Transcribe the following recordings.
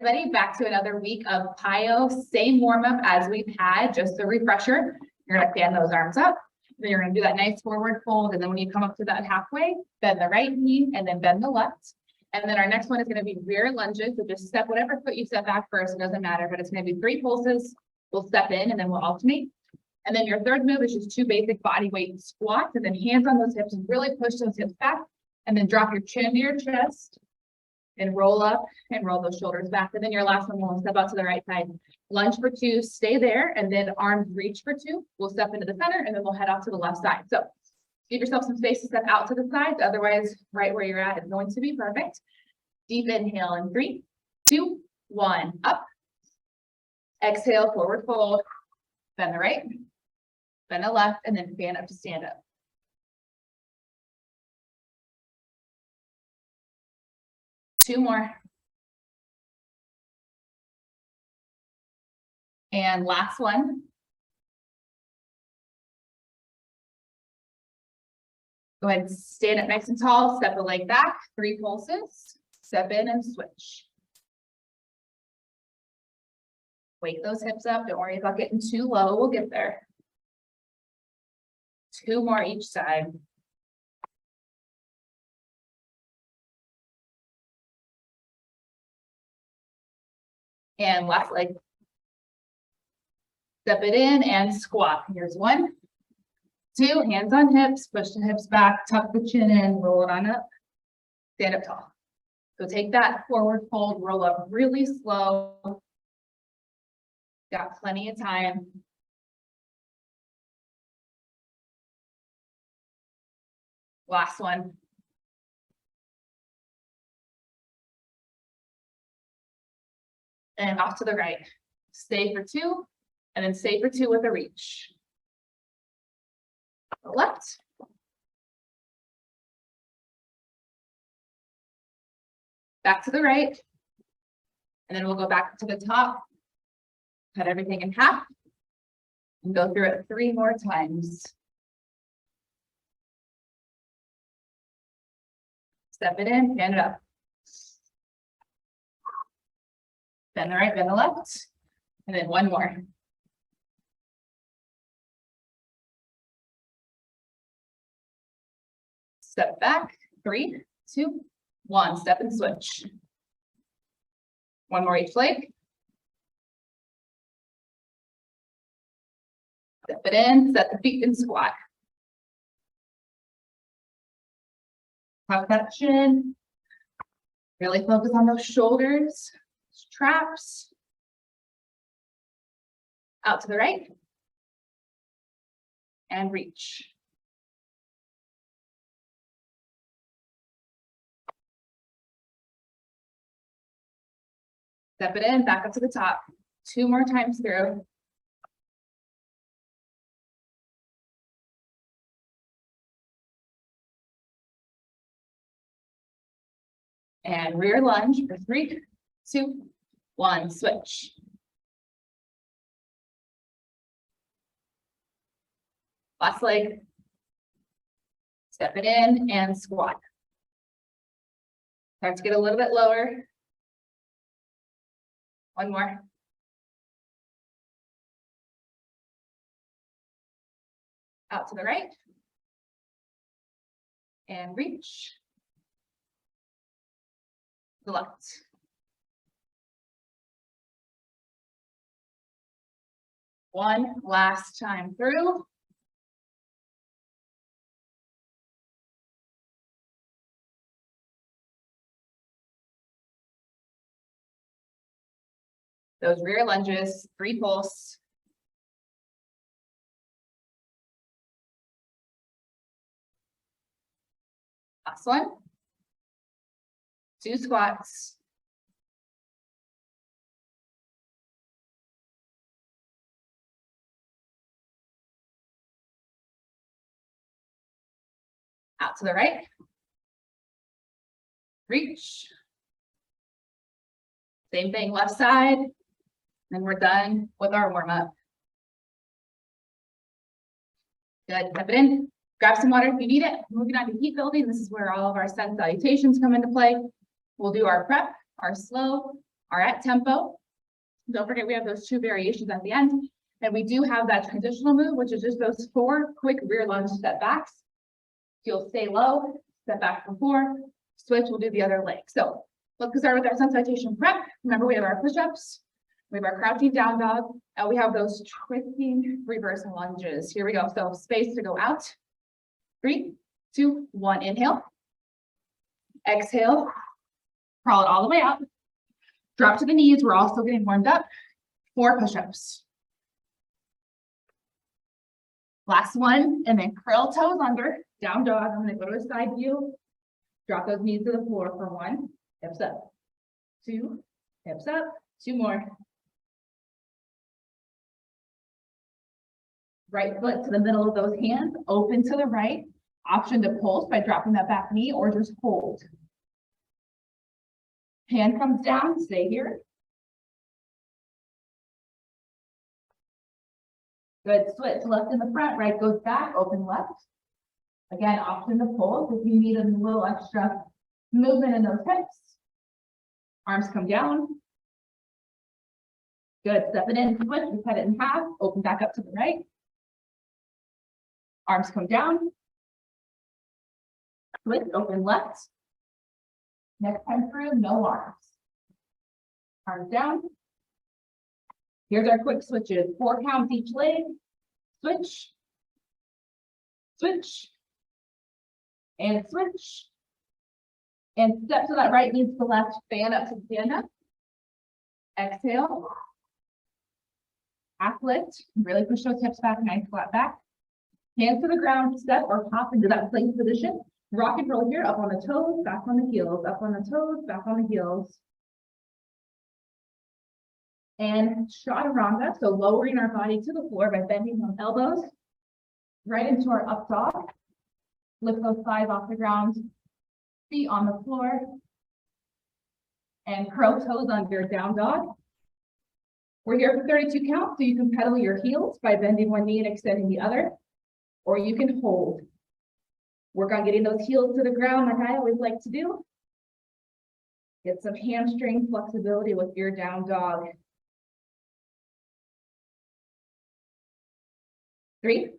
everybody, back to another week of PiYo. Same warm-up as we've had, just a refresher. You're gonna fan those arms up. Then you're gonna do that nice forward fold. And then when you come up to that halfway, bend the right knee and then bend the left. And then our next one is gonna be rear lunges. So just step whatever foot you step back first, it doesn't matter, but it's gonna be 3 pulses. We'll step in and then we'll alternate. And then your third move is just 2 basic body weight squats, and then hands on those hips and really push those hips back. And then drop your chin to your chest and roll up and roll those shoulders back. And then your last one, we'll step out to the right side. Lunge for 2, stay there, and then arms reach for 2. We'll step into the center and then we'll head off to the left side. So give yourself some space to step out to the sides. Otherwise, right where you're at is going to be perfect. Deep inhale in 3, 2, 1, up. Exhale, forward fold. Bend the right, bend the left, and then fan up to stand up. Two more. And last one. Go ahead and stand up nice and tall, step the leg back, 3 pulses, step in and switch. Wake those hips up, don't worry about getting too low, we'll get there. 2 more each side. And last leg. Step it in and squat. Here's 1, 2, hands on hips, push the hips back, tuck the chin in, roll it on up, stand up tall. So take that forward fold, roll up really slow. Got plenty of time. Last one. And off to the right. Stay for 2, and then stay for 2 with a reach. Left. Back to the right. And then we'll go back to the top. Cut everything in half. And go through it 3 more times. Step it in, stand it up. Bend the right, bend the left, and then 1 more. Step back, 3, 2, 1, step and switch. 1 more each leg. Step it in, set the feet and squat. Tuck that chin. Really focus on those shoulders. Traps. Out to the right. And reach. Step it in, back up to the top. 2 more times through. And rear lunge for 3, 2, 1, switch. Last leg. Step it in and squat. Start to get a little bit lower. 1 more. Out to the right. And reach. The left. One last time through. Those rear lunges, 3 pulse. Last one. 2 squats. Out to the right. Reach. Same thing, left side. And we're done with our warm-up. Good, step it in. Grab some water if you need it. Moving on to heat building. This is where all of our sun salutations come into play. We'll do our prep, our slow, are at tempo. Don't forget we have those 2 variations at the end. And we do have that transitional move, which is just those 4 quick rear lunge step backs. You'll stay low, step back for 4, switch, we'll do the other leg. So let's start with our sun salutation prep. Remember, we have our push-ups, we have our crouching down dog, and we have those twisting reverse lunges. Here we go. So space to go out. 3, 2, 1, inhale. Exhale, crawl it all the way up. Drop to the knees. We're also getting warmed up. 4 push-ups. Last one, and then curl toes under, down dog. I'm going to go to a side view. Drop those knees to the floor for 1, hips up. 2, hips up. 2 more. Right foot to the middle of those hands, open to the right. Option to pulse by dropping that back knee or just hold. Hand comes down, stay here. Good, switch left in the front, right goes back, open left. Again, option to pulse if you need a little extra movement in those hips. Arms come down. Good, step it in, switch, we cut it in half, open back up to the right. Arms come down. Switch, open left. Next time through, no arms. Arms down. Here's our quick switches. 4 counts each leg. Switch. Switch. And switch. And step to that right, knee to the left, fan up to stand up. Exhale. Half lift. Really push those hips back, nice flat back. Hands to the ground, step or hop into that plank position. Rock and roll here, up on the toes, back on the heels, up on the toes, back on the heels. And chaturanga, so lowering our body to the floor by bending those elbows right into our up dog. Lift those thighs off the ground, feet on the floor, and curl toes under down dog. We're here for 32 counts, so you can pedal your heels by bending one knee and extending the other, or you can hold. Work on getting those heels to the ground like I always like to do. Get some hamstring flexibility with your down dog. 3,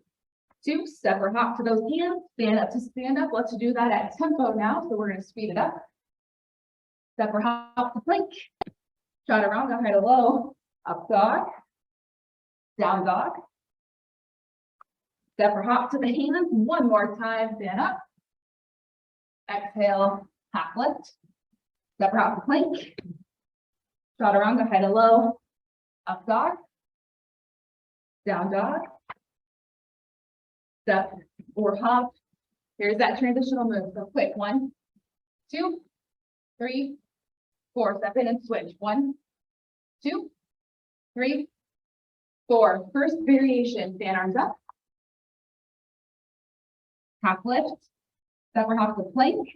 2, step or hop to those hands, stand up to stand up. Let's do that at tempo now, so we're going to speed it up. Step or hop to plank. Chaturanga, high to low, up dog, down dog. Step or hop to the hands, 1 more time, stand up. Exhale, half lift. Step or hop to plank. Chaturanga, high to low, up dog, down dog. Step or hop. Here's that transitional move. So quick, 1, 2, 3, 4. Step in and switch. 1, 2, 3, 4. First variation, fan arms up. Half lift, step or hop to plank.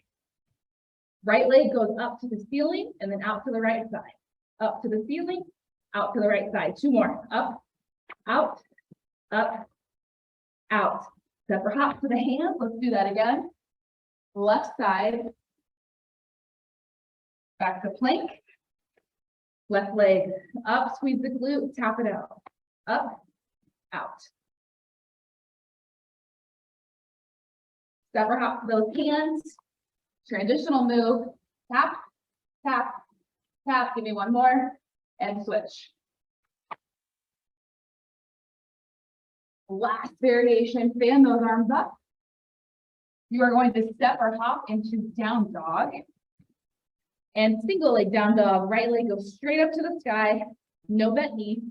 Right leg goes up to the ceiling and then out to the right side. Up to the ceiling, out to the right side. 2 more. Up, out, up, out. Step or hop to the hands. Let's do that again. Left side. Back to plank. Left leg up, squeeze the glute, tap it out. Up, out. Step or hop to those hands. Transitional move. Tap, tap, tap. Give me 1 more and switch. Last variation, fan those arms up. You are going to step or hop into down dog. And single leg down dog. Right leg goes straight up to the sky. No bent knee.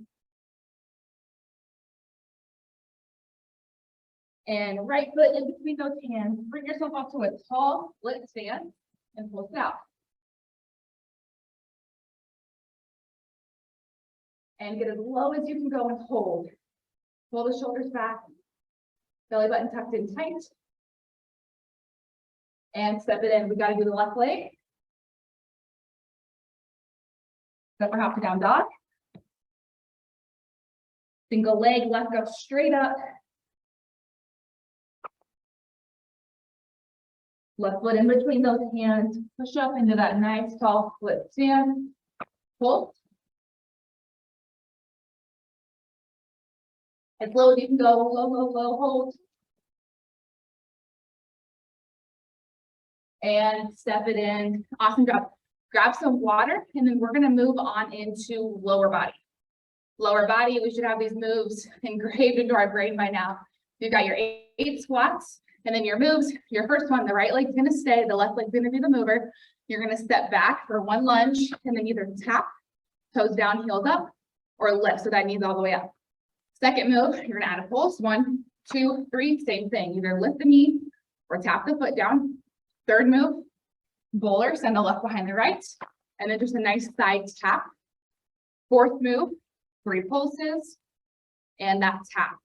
And right foot in between those hands. Bring yourself up to a tall split stance and pull it out. And get as low as you can go and hold. Pull the shoulders back. Belly button tucked in tight. And step it in. We got to do the left leg. Step or hop to down dog. Single leg, left go straight up. Left foot in between those hands. Push up into that nice tall split stance. Pull. As low as you can go, low, low, low, hold. And step it in, awesome job. Grab some water, and then we're gonna move on into lower body. Lower body, we should have these moves engraved into our brain by now. You've got your eight squats, and then your moves. Your first one, the right leg's gonna stay, the left leg's gonna be the mover. You're gonna step back for one lunge, and then either tap, toes down, heels up, or lift, so that knee's all the way up. Second move, you're gonna add a pulse, 1, 2, 3, same thing. Either lift the knee or tap the foot down. Third move, bowler, send the left behind the right, and then just a nice side tap. Fourth move, 3 pulses, and that tap.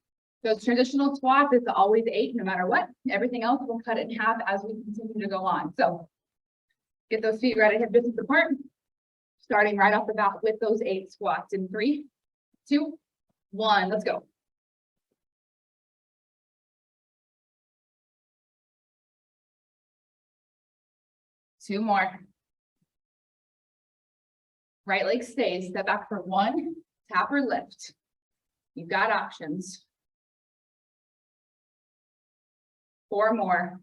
Those traditional squats, it's always 8 no matter what. Everything else will cut it in half as we continue to go on. So get those feet right at hip distance apart, starting right off the bat with those 8 squats in 3, 2, 1, let's go. Two more. Right leg stays, step back for 1, tap or lift. You've got options. 4 more.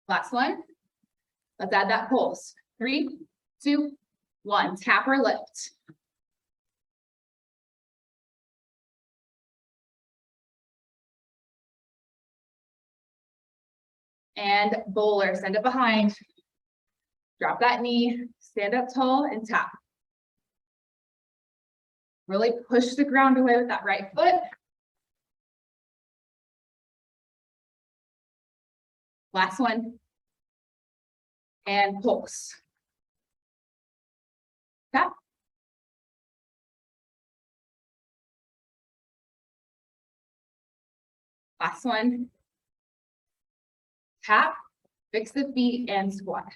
Last one. Let's add that pulse. 3, 2, 1, tap or lift. And bowler, send it behind. Drop that knee, stand up tall and tap. Really push the ground away with that right foot. Last one. And pulse. Tap. Last one. Tap, fix the feet and squat.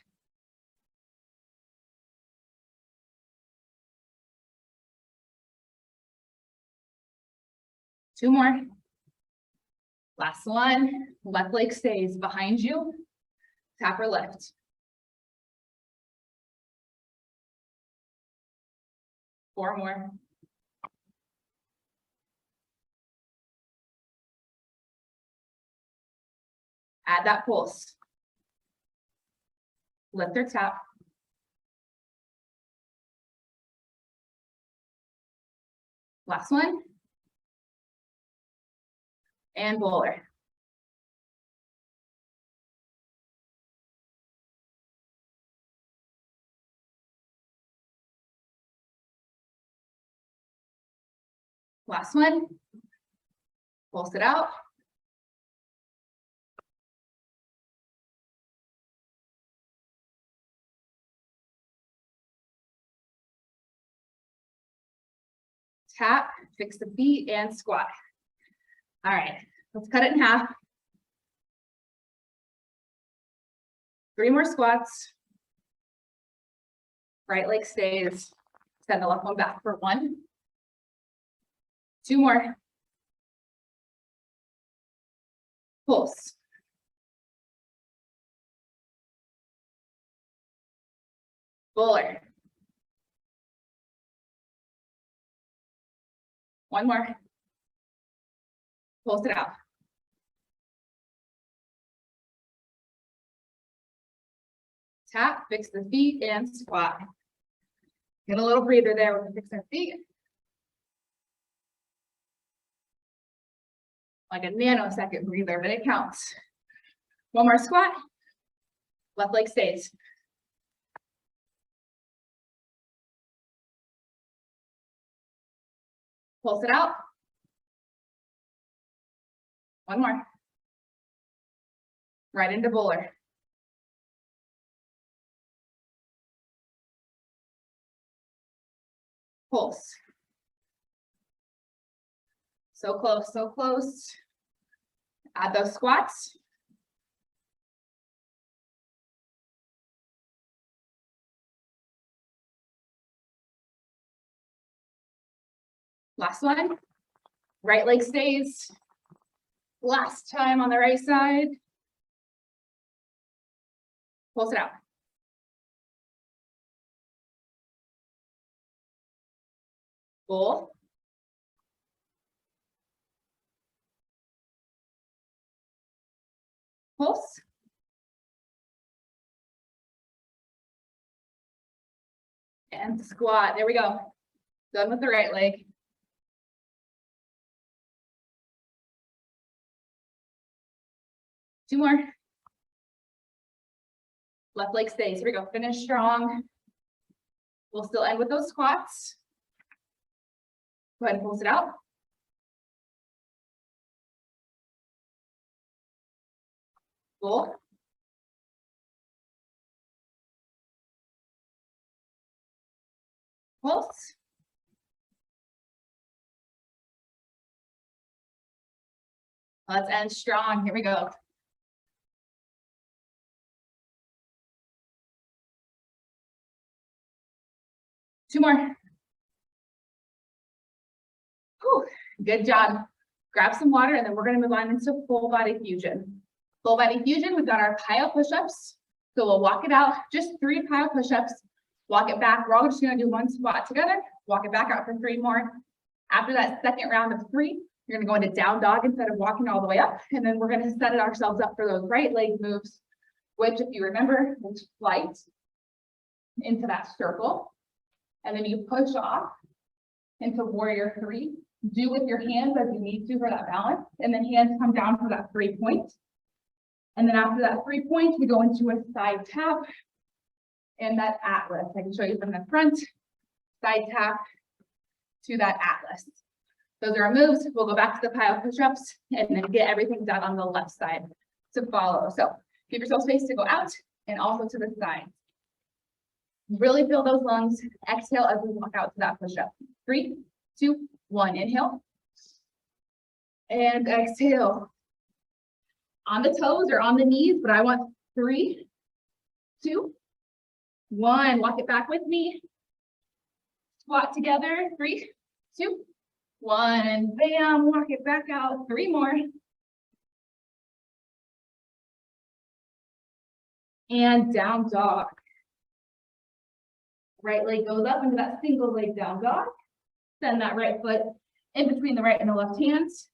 Two more. Last one. Left leg stays behind you. Tap or lift. 4 more. Add that pulse. Lift or tap. Last one. And bowler. Last one. Pulse it out. Tap, fix the feet and squat. All right, let's cut it in half. 3 more squats. Right leg stays. Send the left one back for 1. 2 more. Pulse. Bowler. 1 more. Pulse it out. Tap, fix the feet and squat. Get a little breather there with the fix our feet. Like a nanosecond breather, but it counts. 1 more squat. Left leg stays. Pulse it out. 1 more. Right into bowler. Pulse. So close, so close. Add those squats. Last one. Right leg stays. Last time on the right side. Pulse it out. Full. Pulse. And squat. There we go. Done with the right leg. Two more. Left leg stays. Here we go. Finish strong. We'll still end with those squats. Go ahead and pulse it out. Full. Pulse. Let's end strong. Here we go. Two more. Whew, good job. Grab some water and then we're going to move on into full body fusion. Full body fusion, we've got our PiYo push-ups. So we'll walk it out, just 3 PiYo push-ups, walk it back. We're all just going to do 1 squat together, walk it back out for 3 more. After that second round of 3, you're going to go into down dog instead of walking all the way up. And then we're going to set ourselves up for those right leg moves, which if you remember, is flight into that circle. And then you push off into warrior 3. Do with your hands as you need to for that balance. And then hands come down for that 3-point. And then after that 3-point, we go into a side tap and that atlas. I can show you from the front, side tap to that atlas. Those are our moves. We'll go back to the PiYo push-ups and then get everything done on the left side to follow. So give yourself space to go out and also to the side. Really feel those lungs. Exhale as we walk out to that push-up. 3, 2, 1. Inhale. And exhale. On the toes or on the knees, but I want 3, 2, 1. Walk it back with me. Squat together. 3, 2, 1. And bam, walk it back out. 3 more. And down dog. Right leg goes up into that single leg down dog. Send that right foot in between the right and the left hands.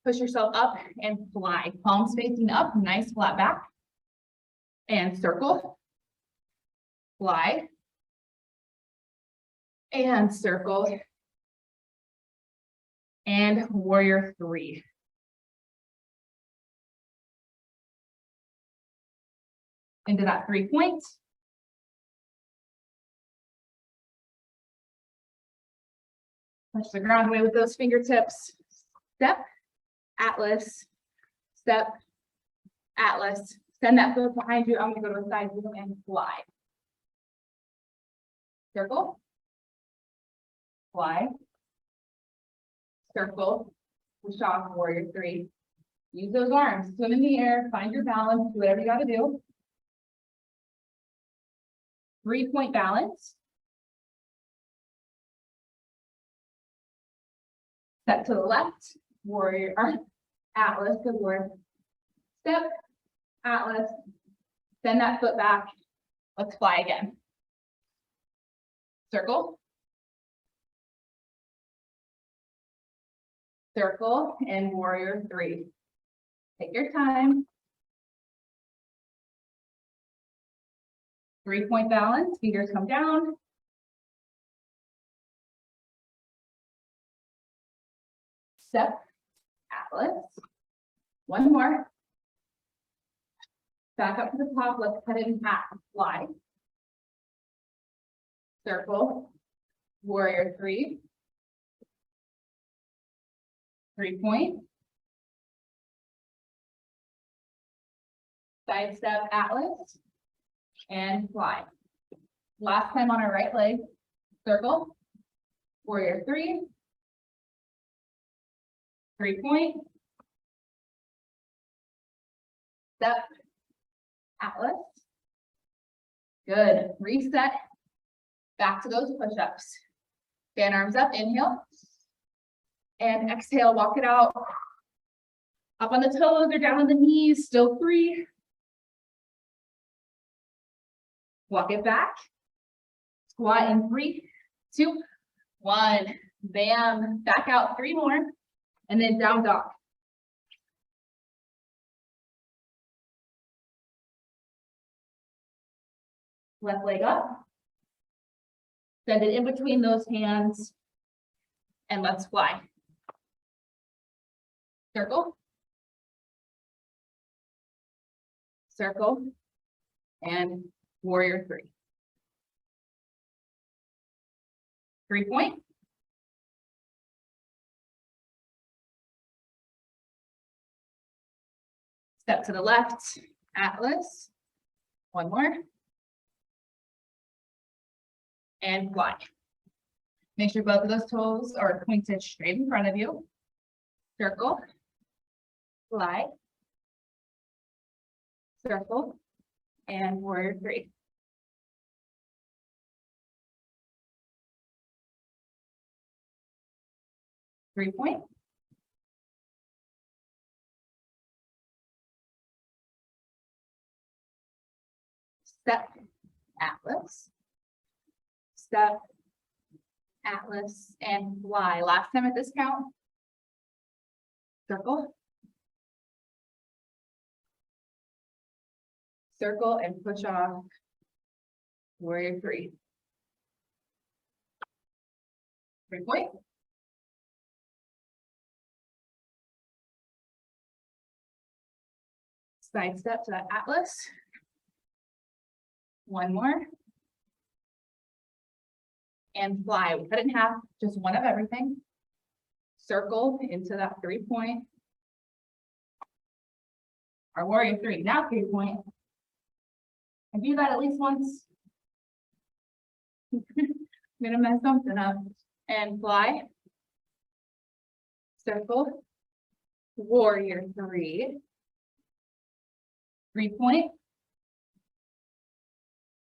Push yourself up and fly. Palms facing up, nice flat back. And circle. Fly. And circle. And warrior 3. Into that 3-point. Push the ground away with those fingertips. Step, atlas, step, atlas. Send that foot behind you. I'm going to go to the side and fly. Circle, fly, circle, push off, warrior 3. Use those arms, swim in the air, find your balance, do whatever you got to do. 3-point balance. Step to the left, warrior, or atlas, good word. Step, atlas, send that foot back. Let's fly again. Circle. Circle and warrior 3. Take your time. 3-point balance, fingers come down. Step, atlas. 1 more. Back up to the top, let's cut it in half, fly. Circle, warrior 3. 3-point. Side step, atlas. And fly. Last time on our right leg, circle, warrior 3. 3-point. Step, atlas. Good. Reset. Back to those push-ups. Fan arms up, inhale. And exhale, walk it out. Up on the toes or down on the knees, still 3, Walk it back. Squat in 3, 2, 1. Bam. Back out 3 more. And then down dog. Left leg up. Send it in between those hands. And let's fly. Circle. Circle. And warrior 3. 3-point. Step to the left, Atlas. 1 more. And fly. Make sure both of those toes are pointed straight in front of you. Circle. Fly. Circle. And warrior 3. Three-point. Step, Atlas. Step, Atlas, and fly. Last time at this count. Circle. Circle and push off. Warrior 3. 3-point. Side step to that Atlas. 1 more. And fly. We cut it in half, just one of everything. Circle into that 3-point. Our warrior 3, now 3-point. And do that at least once. I'm gonna mess something up. And fly. Circle. Warrior 3. 3-point.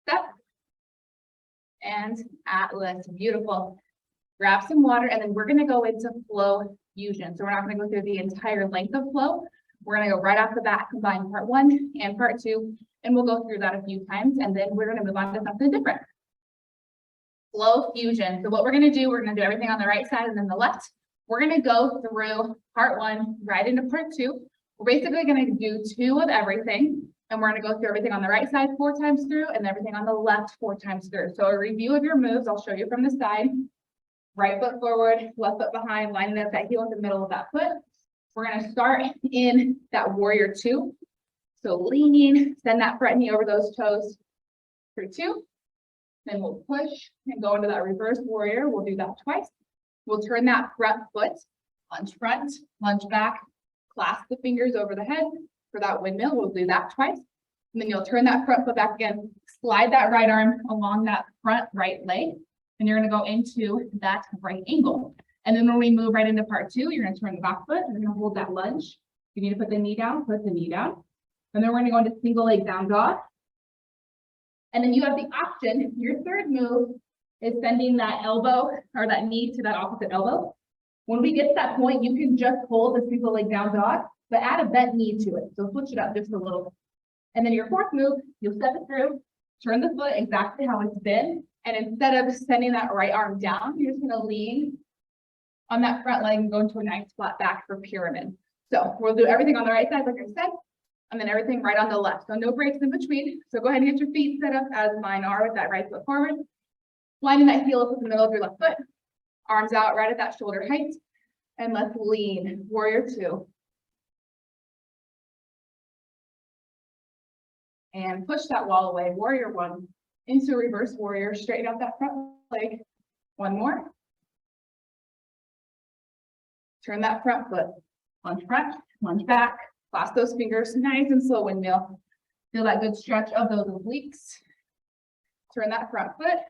Step. And Atlas. Beautiful. Grab some water, and then we're going to go into flow fusion. So we're not going to go through the entire length of flow. We're going to go right off the bat, combine part 1 and part 2, and we'll go through that a few times, and then we're going to move on to something different. Flow fusion. So what we're going to do, we're going to do everything on the right side and then the left. We're going to go through part 1 right into part 2. We're basically going to do 2 of everything, and we're going to go through everything on the right side 4 times through and everything on the left 4 times through. So a review of your moves, I'll show you from the side. Right foot forward, left foot behind, lining up that heel in the middle of that foot. We're going to start in that warrior 2. So leaning, send that front knee over those toes for 2. Then we'll push and go into that reverse warrior. We'll do that twice. We'll turn that front foot, front, lunge back, clasp the fingers over the head for that windmill. We'll do that twice. And then you'll turn that front foot back again, slide that right arm along that front right leg, and you're going to go into that right angle. And then when we move right into part 2, you're going to turn the back foot. You're going to hold that lunge. You need to put the knee down, put the knee down. And then we're going to go into single leg down dog. And then you have the option, your third move is sending that elbow or that knee to that opposite elbow. When we get to that point, you can just hold the single leg down dog, but add a bent knee to it. So switch it up just a little. And then your fourth move, you'll step it through, turn the foot exactly how it's been. And instead of sending that right arm down, you're just going to lean on that front leg and go into a nice flat back for pyramid. So we'll do everything on the right side, like I said, and then everything right on the left. So no breaks in between. So go ahead and get your feet set up as mine are with that right foot forward. Lining that heel up in the middle of your left foot. Arms out right at that shoulder height. And let's lean. Warrior 2. And push that wall away. Warrior 1. Into reverse warrior. Straighten out that front leg. 1 more. Turn that front foot. Lunge front, lunge back. Clasp those fingers. Nice and slow windmill. Feel that good stretch of those obliques. Turn that front foot.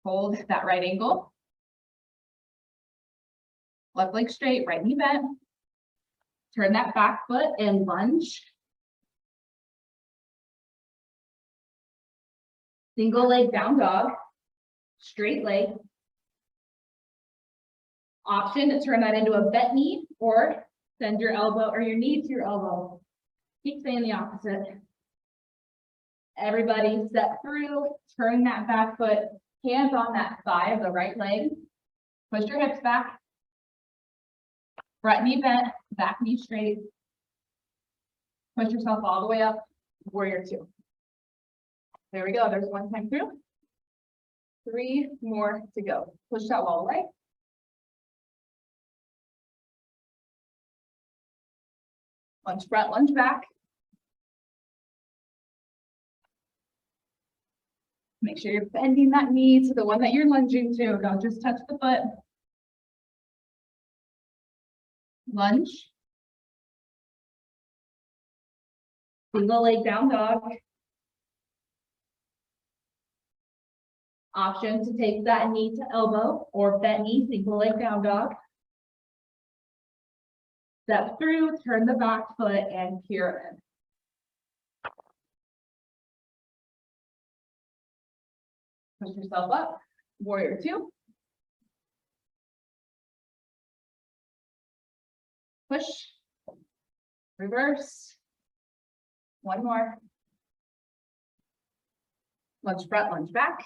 Hold that right ankle. Left leg straight, right knee bent. Turn that back foot and lunge. Single leg down dog. Straight leg. Option to turn that into a bent knee or send your elbow or your knee to your elbow. Keep saying the opposite. Everybody step through, turn that back foot, hands on that thigh of the right leg. Push your hips back. Front knee bent, back knee straight. Push yourself all the way up, warrior two. There we go, there's one time through. 3 more to go. Push that wall away. Lunge front, lunge back. Make sure you're bending that knee to the one that you're lunging to. Don't just touch the foot. Lunge. Single leg down dog. Option to take that knee to elbow or bent knee, single leg down dog. Step through, turn the back foot and pyramid. Push yourself up, warrior two. Push, reverse. One more. Lunge front, lunge back.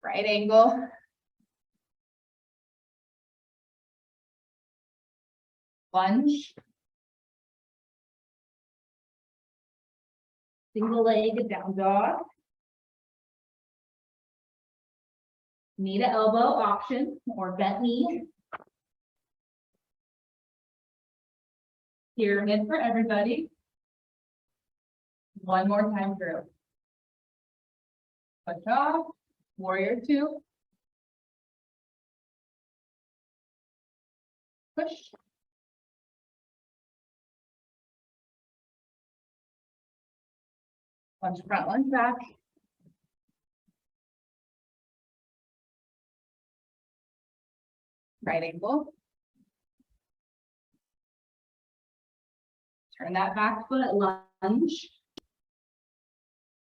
Right angle. Lunge. Single leg down dog. Knee to elbow option or bent knee. Pyramid for everybody. One more time through. Push off, warrior two. Push. Lunge front, lunge back. Right angle. Turn that back foot, lunge.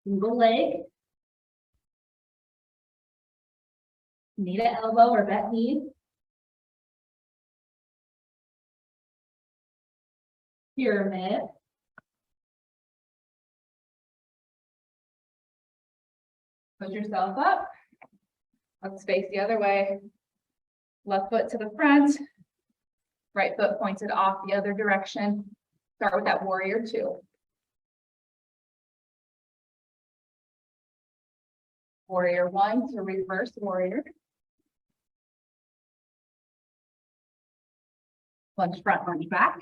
Single leg. Knee to elbow or bent knee. Pyramid. Push yourself up. Let's face the other way. Left foot to the front. Right foot pointed off the other direction. Start with that warrior two. Warrior one to reverse warrior. Lunge front, lunge back.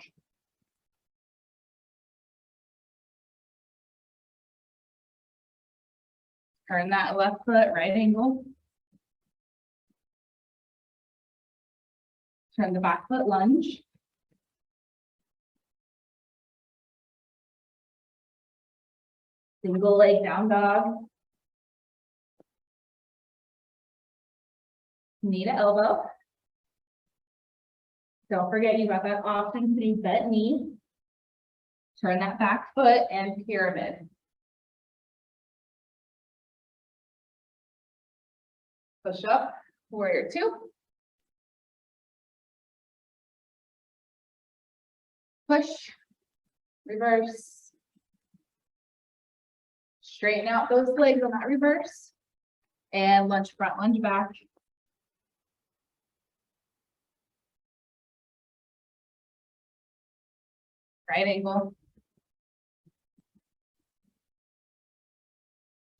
Turn that left foot, right angle. Turn the back foot, lunge. Single leg down dog. Knee to elbow. Don't forget you got that option to do bent knee. Turn that back foot and pyramid. Push up, warrior two. Push, reverse. Straighten out those legs on that reverse. And lunge front, lunge back. Right angle.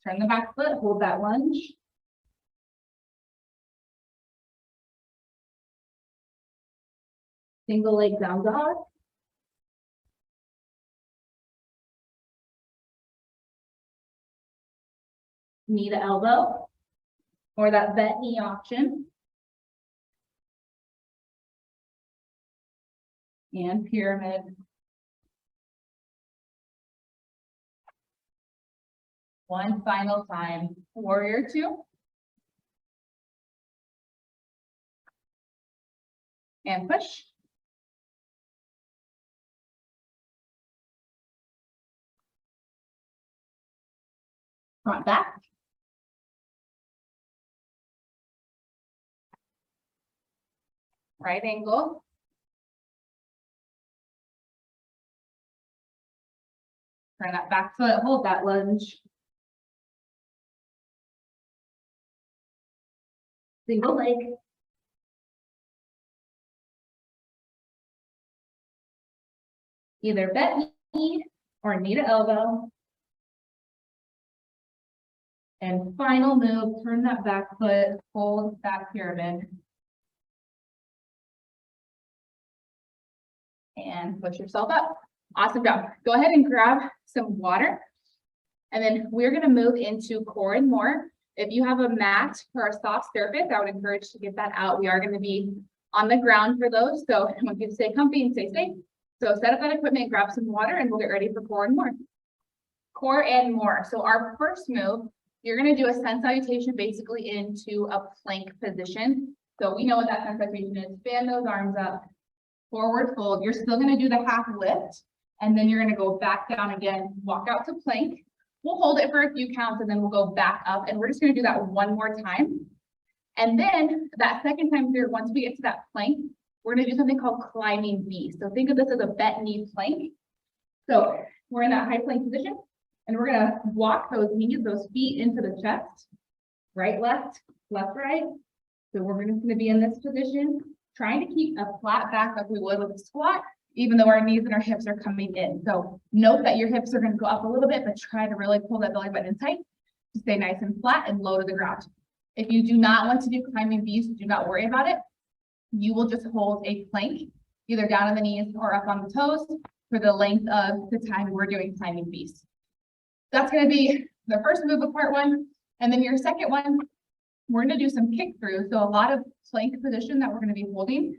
Turn the back foot, hold that lunge. Single leg down dog. Knee to elbow, or that bent knee option. And pyramid. One final time, warrior two. And push. Front back. Right angle. Turn that back foot, hold that lunge. Single leg. Either bent knee or knee to elbow. And final move, turn that back foot, hold that pyramid. And push yourself up. Awesome job. Go ahead and grab some water. And then we're gonna move into core and more. If you have a mat or a soft surface, I would encourage to get that out. We are gonna be on the ground for those. So I want you to stay comfy and stay safe. So set up that equipment, grab some water, and we'll get ready for core and more. Core and more. So our first move, you're gonna do a sun salutation basically into a plank position. So we know what that sun salutation is. Fan those arms up, forward fold. You're still gonna do the half lift, and then you're gonna go back down again, walk out to plank. We'll hold it for a few counts, and then we'll go back up, and we're just gonna do that one more time. And then that second time through, once we get to that plank, we're gonna do something called climbing V. So think of this as a bent knee plank. So we're in that high plank position, and we're gonna walk those knees, those feet into the chest, right, left, right. So we're gonna be in this position, trying to keep a flat back like we would with a squat, even though our knees and our hips are coming in. So note that your hips are gonna go up a little bit, but try to really pull that belly button in tight to stay nice and flat and low to the ground. If you do not want to do climbing V's, do not worry about it. You will just hold a plank, either down on the knees or up on the toes for the length of the time we're doing climbing V's. That's gonna be the first move of part one. And then your second one, we're gonna do some kick through. So a lot of plank position that we're gonna be holding.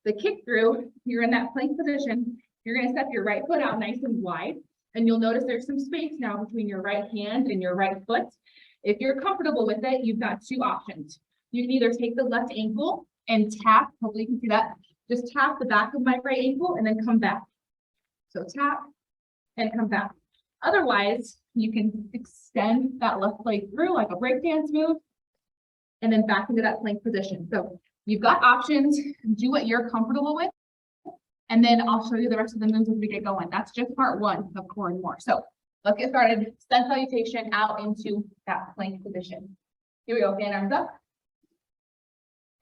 The kick through, you're in that plank position. You're gonna step your right foot out nice and wide. And you'll notice there's some space now between your right hand and your right foot. If you're comfortable with it, you've got two options. You can either take the left ankle and tap, hopefully you can see that. Just tap the back of my right ankle and then come back. So tap and come back. Otherwise, you can extend that left leg through like a breakdance move and then back into that plank position. So you've got options, do what you're comfortable with. And then I'll show you the rest of the moves as we get going. That's just part one of core and more. So let's get started. Sun salutation out into that plank position. Here we go, fan arms up.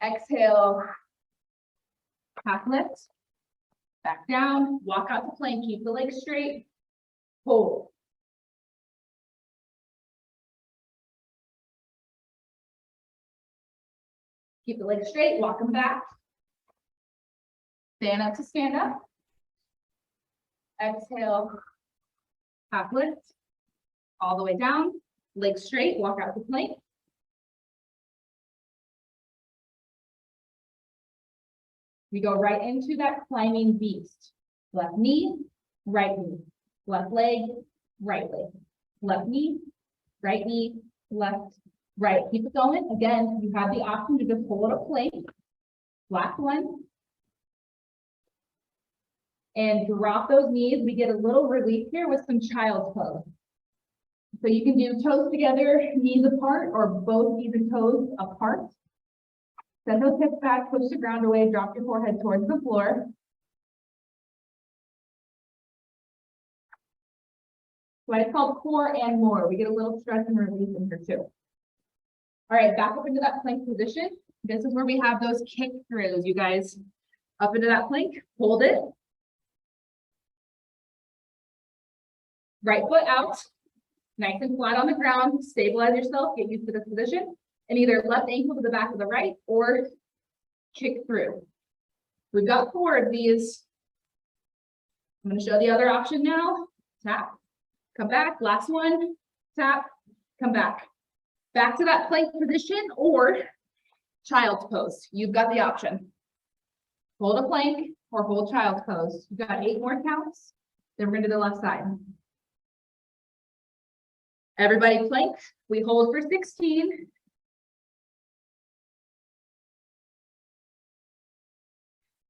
Exhale, half lift, back down, walk out to plank, keep the legs straight, hold. Keep the legs straight, walk them back. Stand up to stand up. Exhale, half lift, all the way down, legs straight, walk out to plank. We go right into that climbing beast. Left knee, right knee, left leg, right leg, left knee, left, right. Keep it going. Again, you have the option to just hold a plank. Last one. And drop those knees. We get a little relief here with some child's pose. So you can do toes together, knees apart, or both knees and toes apart. Send those hips back, push the ground away, drop your forehead towards the floor. So it's called core and more. We get a little stretch and release in here too. All right, back up into that plank position. This is where we have those kick throughs, you guys. Up into that plank, hold it. Right foot out, nice and flat on the ground. Stabilize yourself, get used to this position. And either left ankle to the back of the right or kick through. We've got 4 of these. I'm going to show the other option now. Tap, come back, last one, tap, come back. Back to that plank position or child's pose. You've got the option. Hold a plank or hold child's pose. You've got 8 more counts. Then we're going to the left side. Everybody plank. We hold for 16.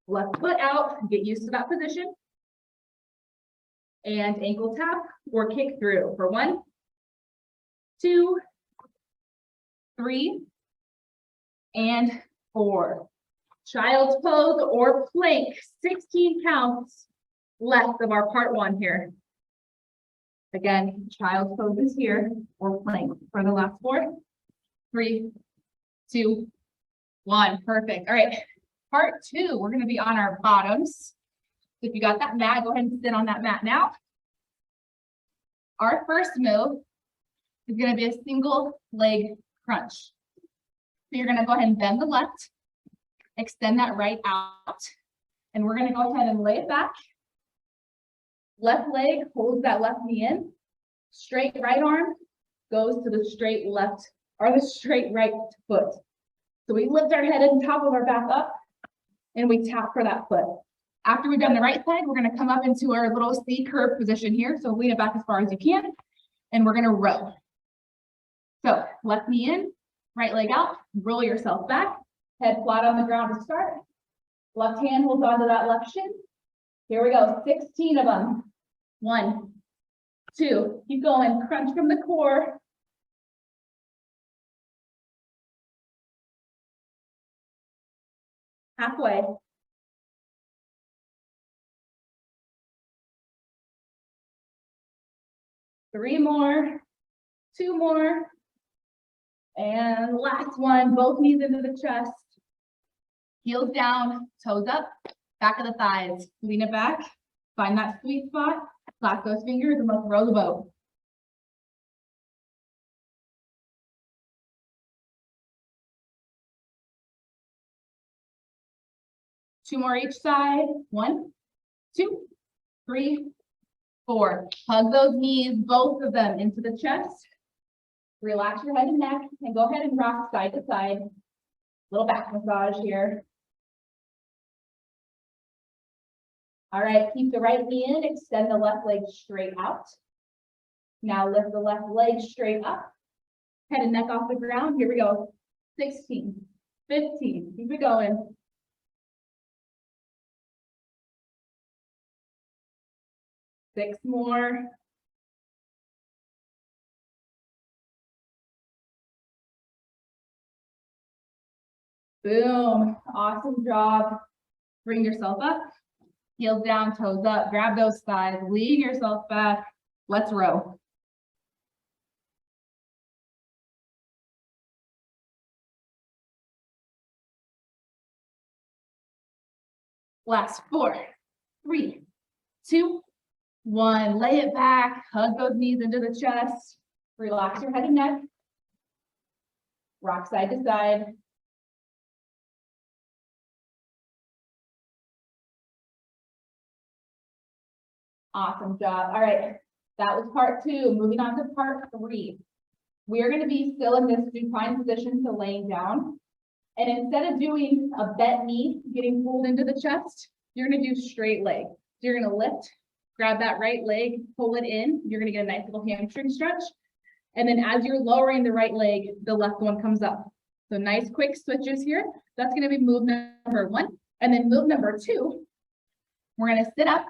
Left foot out, get used to that position. And ankle tap or kick through for 1, 2, 3, and 4. Child's pose or plank, 16 counts left of our part one here. Again, child's pose is here, or plank for the last 4, 3, 2, 1. Perfect. All right. Part 2, we're going to be on our bottoms. So if you got that mat, go ahead and sit on that mat now. Our first move is going to be a single leg crunch. So you're going to go ahead and bend the left, extend that right out, and we're going to go ahead and lay it back. Left leg holds that left knee in. Straight right arm goes to the straight left or the straight right foot. So we lift our head and top of our back up and we tap for that foot. After we've done the right side, we're going to come up into our little C curve position here. So lean it back as far as you can, and we're going to row. So left knee in, right leg out, roll yourself back, head flat on the ground to start. Left hand holds onto that left shin. Here we go, 16 of them. 1, 2, keep going, crunch from the core. Halfway. Three more, 2 more, and last one, both knees into the chest, heels down, toes up, back of the thighs, lean it back, find that sweet spot, clasp those fingers, and let's row the boat. Two more each side, 1, 2, 3, 4. Hug those knees, both of them into the chest. Relax your head and neck, and go ahead and rock side to side. Little back massage here. All right, keep the right knee in, extend the left leg straight out. Now lift the left leg straight up. Head and neck off the ground. Here we go. 16, 15, keep it going. 6 more. Boom. Awesome job. Bring yourself up. Heels down, toes up. Grab those thighs. Lean yourself back. Let's row. Last 4, 3, 2, 1. Lay it back. Hug those knees into the chest. Relax your head and neck. Rock side to side. Awesome job. All right, that was part 2. Moving on to part 3. We are going to be still in this supine position, so laying down. And instead of doing a bent knee, getting pulled into the chest, you're going to do straight leg. So you're going to lift, grab that right leg, pull it in. You're going to get a nice little hamstring stretch. And then as you're lowering the right leg, the left one comes up. So nice quick switches here. That's going to be move number 1. And then move number 2, we're going to sit up.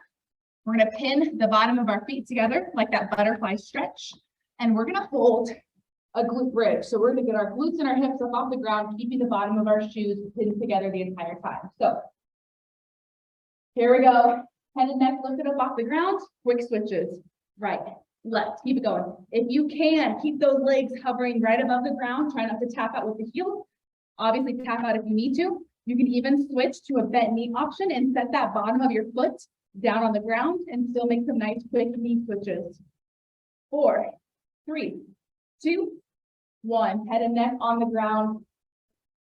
We're going to pin the bottom of our feet together like that butterfly stretch. And we're going to hold a glute bridge. So we're going to get our glutes and our hips up off the ground, keeping the bottom of our shoes pinned together the entire time. So here we go. Head and neck lifted up off the ground. Quick switches. Right, left. Keep it going. If you can, keep those legs hovering right above the ground. Try not to tap out with the heels. Obviously, tap out if you need to. You can even switch to a bent knee option and set that bottom of your foot down on the ground and still make some nice quick knee switches. 4, 3, 2, 1. Head and neck on the ground.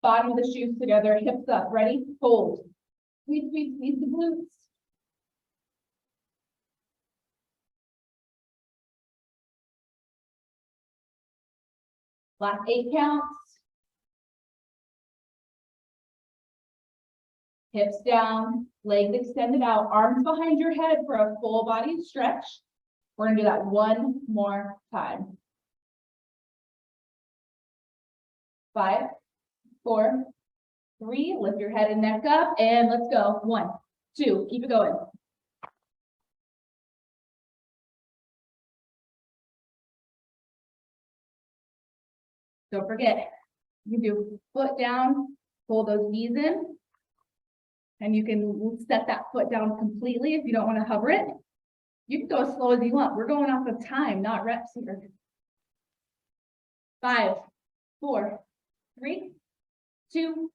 Bottom of the shoes together. Hips up. Ready? Hold. Squeeze, squeeze, squeeze the glutes. Last 8 counts. Hips down, legs extended out, arms behind your head for a full body stretch. We're going to do that 1 more time. 5, 4, 3, lift your head and neck up, and let's go. 1, 2, keep it going. Don't forget, you can do foot down, pull those knees in. And you can set that foot down completely if you don't want to hover it. You can go as slow as you want. We're going off of time, not reps here. 5, 4, 3, 2,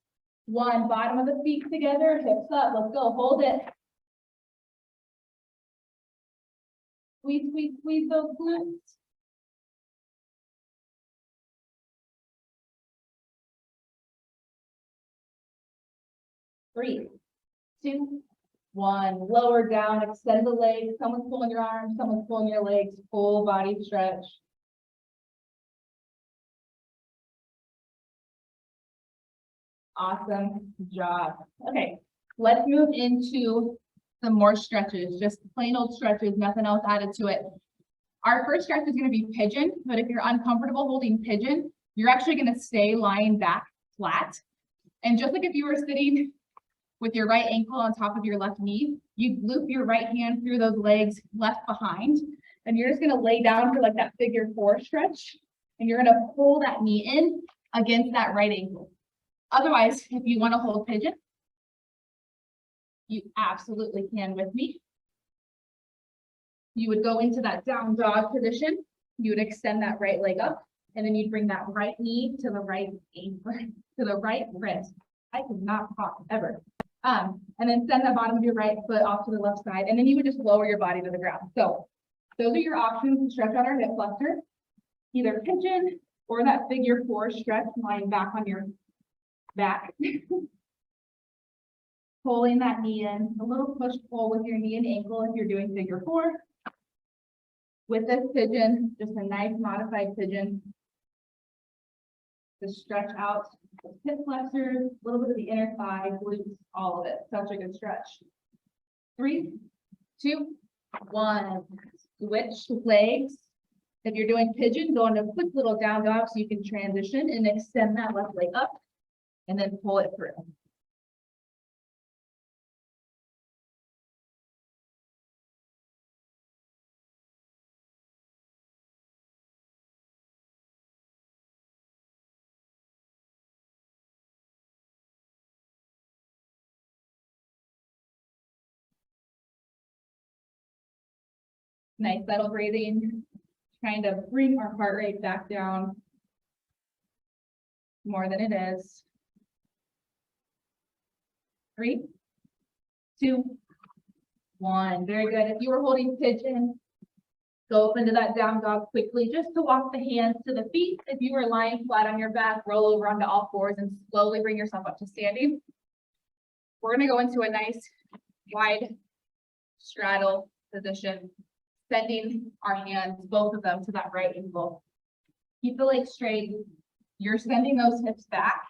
1. Bottom of the feet together, hips up. Let's go. Hold it. Squeeze, squeeze, squeeze those glutes. Three, 2, 1. Lower down, extend the legs. Someone's pulling your arms, someone's pulling your legs. Full body stretch. Awesome job. Okay, let's move into some more stretches, just plain old stretches, nothing else added to it. Our first stretch is going to be pigeon, but if you're uncomfortable holding pigeon, you're actually going to stay lying back flat. And just like if you were sitting with your right ankle on top of your left knee, you loop your right hand through those legs left behind, and you're just going to lay down for like that figure 4 stretch, and you're going to pull that knee in against that right ankle. Otherwise, if you want to hold pigeon, you absolutely can with me. You would go into that down dog position. You would extend that right leg up, and then you'd bring that right knee to the right ankle, to the right wrist. I could not talk ever. And then send the bottom of your right foot off to the left side, and then you would just lower your body to the ground. So those are your options to stretch out our hip flexor, either pigeon or that figure 4 stretch, lying back on your back. Pulling that knee in, a little push pull with your knee and ankle if you're doing figure 4. With this pigeon, just a nice modified pigeon. To stretch out the hip flexors, a little bit of the inner thigh, glutes, all of it. Such a good stretch. 3, 2, 1. Switch legs. If you're doing pigeon, go into a quick little down dog so you can transition and extend that left leg up and then pull it through. Nice settle breathing, trying to bring our heart rate back down more than it is. 3, 2, 1. Very good. If you were holding pigeon, go up into that down dog quickly, just to walk the hands to the feet. If you were lying flat on your back, roll over onto all 4s and slowly bring yourself up to standing. We're going to go into a nice wide straddle position, sending our hands, both of them, to that right ankle. Keep the legs straight. You're sending those hips back,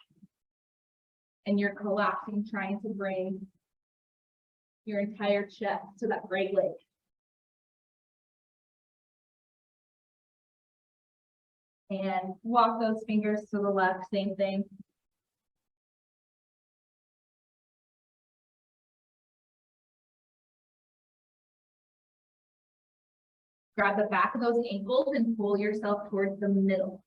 and you're collapsing, trying to bring your entire chest to that right leg. And walk those fingers to the left, same thing. Grab the back of those ankles and pull yourself towards the middle.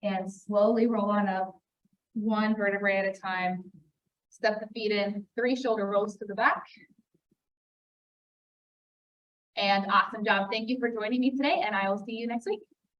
And slowly roll on up, 1 vertebrae at a time. Step the feet in, 3 shoulder rolls to the back. And awesome job. Thank you for joining me today, and I will see you next week.